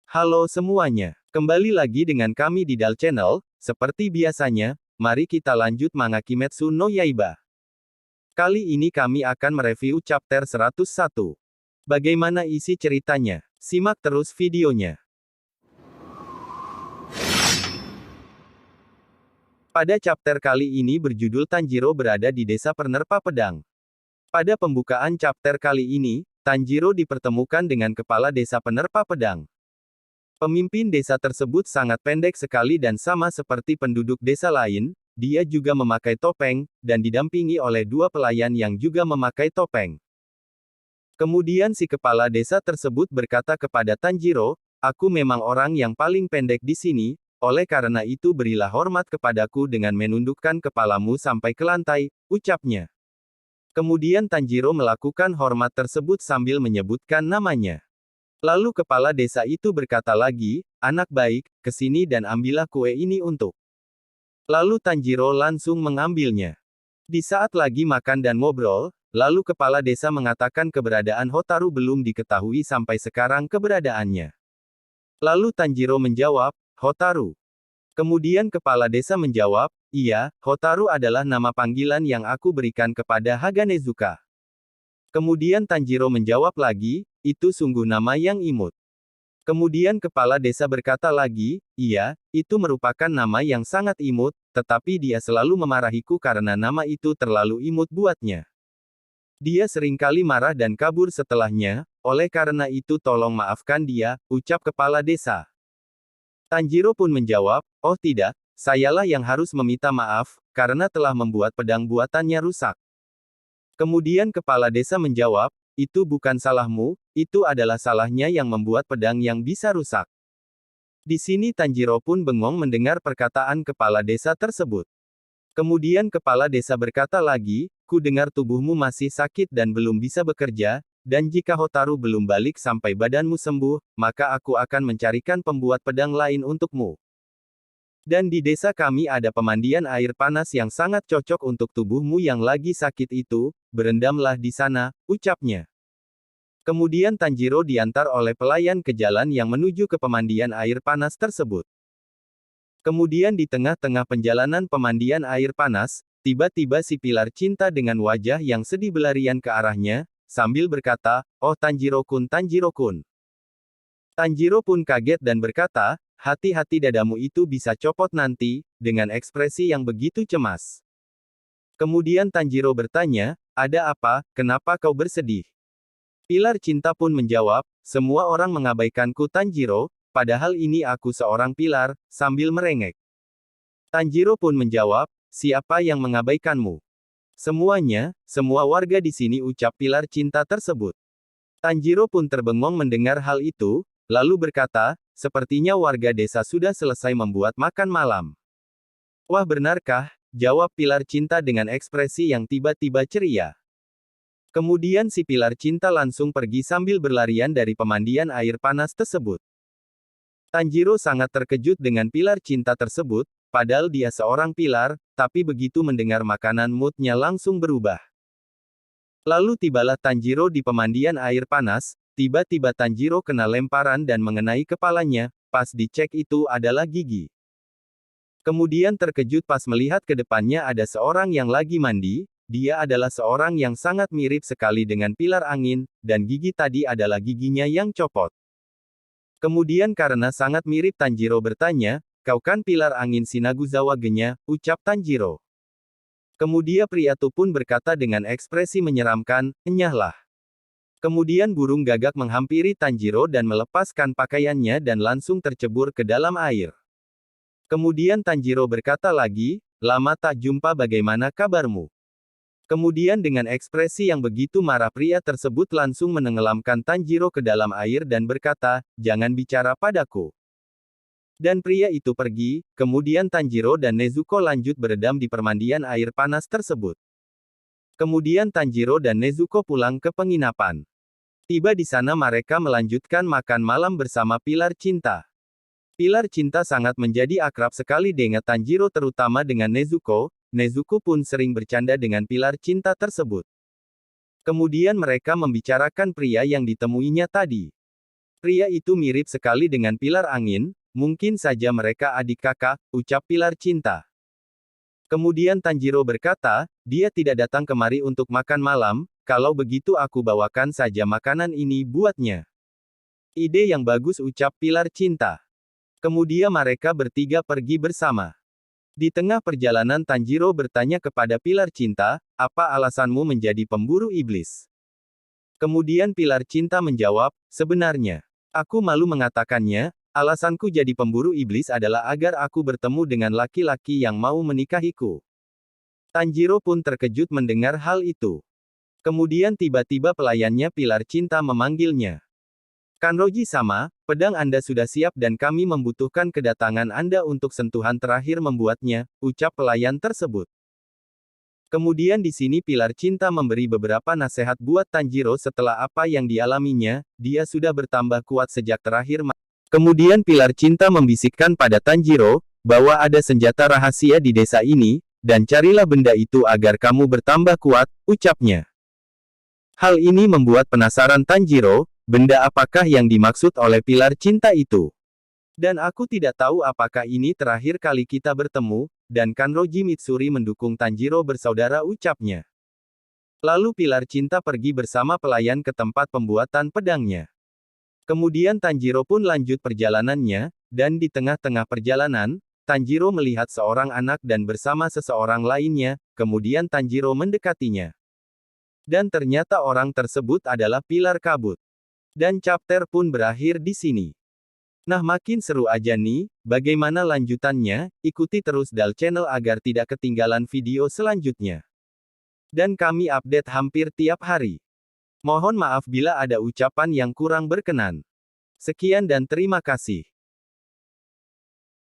Halo semuanya, kembali lagi dengan kami di Dal Channel. Seperti biasanya, mari kita lanjut manga Kimetsu no Yaiba. Kali ini kami akan mereview chapter 101. Bagaimana isi ceritanya? Simak terus videonya. Pada chapter kali ini berjudul Tanjiro berada di desa penerpa pedang. Pada pembukaan chapter kali ini, Tanjiro dipertemukan dengan kepala desa penerpa pedang. Pemimpin desa tersebut sangat pendek sekali dan sama seperti penduduk desa lain, dia juga memakai topeng, dan didampingi oleh dua pelayan yang juga memakai topeng. Kemudian si kepala desa tersebut berkata kepada Tanjiro, "Aku memang orang yang paling pendek di sini, oleh karena itu berilah hormat kepadaku dengan menundukkan kepalamu sampai ke lantai," ucapnya. Kemudian Tanjiro melakukan hormat tersebut sambil menyebutkan namanya. Lalu kepala desa itu berkata lagi, "Anak baik, kesini dan ambillah kue ini untuk." Lalu Tanjiro langsung mengambilnya. Di saat lagi makan dan ngobrol, lalu kepala desa mengatakan keberadaan Hotaru belum diketahui sampai sekarang keberadaannya. Lalu Tanjiro menjawab, "Hotaru." Kemudian kepala desa menjawab, "Iya, Hotaru adalah nama panggilan yang aku berikan kepada Haganezuka." Kemudian Tanjiro menjawab lagi, "Itu sungguh nama yang imut." Kemudian kepala desa berkata lagi, "Iya, itu merupakan nama yang sangat imut, tetapi dia selalu memarahiku karena nama itu terlalu imut buatnya. Dia seringkali marah dan kabur setelahnya, oleh karena itu tolong maafkan dia," ucap kepala desa. Tanjiro pun menjawab, "Oh tidak, sayalah yang harus meminta maaf, karena telah membuat pedang buatannya rusak." Kemudian kepala desa menjawab, "Itu bukan salahmu, itu adalah salahnya yang membuat pedang yang bisa rusak." Di sini Tanjiro pun bengong mendengar perkataan kepala desa tersebut. Kemudian kepala desa berkata lagi, "Ku dengar tubuhmu masih sakit dan belum bisa bekerja, dan jika Hotaru belum balik sampai badanmu sembuh, maka aku akan mencarikan pembuat pedang lain untukmu. Dan di desa kami ada pemandian air panas yang sangat cocok untuk tubuhmu yang lagi sakit itu, berendamlah di sana," ucapnya. Kemudian Tanjiro diantar oleh pelayan ke jalan yang menuju ke pemandian air panas tersebut. Kemudian di tengah-tengah perjalanan pemandian air panas, tiba-tiba si pilar cinta dengan wajah yang sedih berlarian ke arahnya, sambil berkata, "Oh Tanjiro-kun, Tanjiro-kun." Tanjiro pun kaget dan berkata, "Hati-hati dadamu itu bisa copot nanti," dengan ekspresi yang begitu cemas. Kemudian Tanjiro bertanya, "Ada apa, kenapa kau bersedih?" Pilar cinta pun menjawab, "Semua orang mengabaikanku Tanjiro, padahal ini aku seorang pilar," sambil merengek. Tanjiro pun menjawab, "Siapa yang mengabaikanmu?" "Semuanya, semua warga di sini," ucap pilar cinta tersebut. Tanjiro pun terbengong mendengar hal itu, lalu berkata, "Sepertinya warga desa sudah selesai membuat makan malam." "Wah benarkah?" jawab pilar cinta dengan ekspresi yang tiba-tiba ceria. Kemudian si pilar cinta langsung pergi sambil berlarian dari pemandian air panas tersebut. Tanjiro sangat terkejut dengan pilar cinta tersebut, padahal dia seorang pilar, tapi begitu mendengar makanan moodnya langsung berubah. Lalu tibalah Tanjiro di pemandian air panas, tiba-tiba Tanjiro kena lemparan dan mengenai kepalanya, pas dicek itu adalah gigi. Kemudian terkejut pas melihat ke depannya ada seorang yang lagi mandi, dia adalah seorang yang sangat mirip sekali dengan pilar angin, dan gigi tadi adalah giginya yang copot. Kemudian karena sangat mirip Tanjiro bertanya, "Kau kan pilar angin Shinaguzawa Genya," ucap Tanjiro. Kemudian pria itu pun berkata dengan ekspresi menyeramkan, "Enyahlah." Kemudian burung gagak menghampiri Tanjiro dan melepaskan pakaiannya dan langsung tercebur ke dalam air. Kemudian Tanjiro berkata lagi, "Lama tak jumpa, bagaimana kabarmu?" Kemudian dengan ekspresi yang begitu marah pria tersebut langsung menenggelamkan Tanjiro ke dalam air dan berkata, "Jangan bicara padaku." Dan pria itu pergi, kemudian Tanjiro dan Nezuko lanjut beredam di permandian air panas tersebut. Kemudian Tanjiro dan Nezuko pulang ke penginapan. Tiba di sana mereka melanjutkan makan malam bersama pilar cinta. Pilar cinta sangat menjadi akrab sekali dengan Tanjiro terutama dengan Nezuko. Nezuko pun sering bercanda dengan pilar cinta tersebut. Kemudian mereka membicarakan pria yang ditemuinya tadi. Pria itu mirip sekali dengan pilar angin, mungkin saja mereka adik kakak, ucap pilar cinta. Kemudian Tanjiro berkata, dia tidak datang kemari untuk makan malam, kalau begitu aku bawakan saja makanan ini buatnya. Ide yang bagus, ucap pilar cinta. Kemudian mereka bertiga pergi bersama. Di tengah perjalanan Tanjiro bertanya kepada pilar cinta, apa alasanmu menjadi pemburu iblis? Kemudian pilar cinta menjawab, sebenarnya, aku malu mengatakannya, alasanku jadi pemburu iblis adalah agar aku bertemu dengan laki-laki yang mau menikahiku. Tanjiro pun terkejut mendengar hal itu. Kemudian tiba-tiba pelayannya pilar cinta memanggilnya. Kanroji-sama, pedang Anda sudah siap dan kami membutuhkan kedatangan Anda untuk sentuhan terakhir membuatnya, ucap pelayan tersebut. Kemudian di sini pilar cinta memberi beberapa nasihat buat Tanjiro setelah apa yang dialaminya, dia sudah bertambah kuat sejak terakhir. Kemudian pilar cinta membisikkan pada Tanjiro, bahwa ada senjata rahasia di desa ini, dan carilah benda itu agar kamu bertambah kuat, ucapnya. Hal ini membuat penasaran Tanjiro, benda apakah yang dimaksud oleh pilar cinta itu? Dan aku tidak tahu apakah ini terakhir kali kita bertemu, dan Kanroji Mitsuri mendukung Tanjiro bersaudara, ucapnya. Lalu pilar cinta pergi bersama pelayan ke tempat pembuatan pedangnya. Kemudian Tanjiro pun lanjut perjalanannya, dan di tengah-tengah perjalanan, Tanjiro melihat seorang anak dan bersama seseorang lainnya, kemudian Tanjiro mendekatinya. Dan ternyata orang tersebut adalah pilar kabut. Dan chapter pun berakhir di sini. Nah, makin seru aja nih, bagaimana lanjutannya? Ikuti terus Dal Channel agar tidak ketinggalan video selanjutnya. Dan kami update hampir tiap hari. Mohon maaf bila ada ucapan yang kurang berkenan. Sekian dan terima kasih.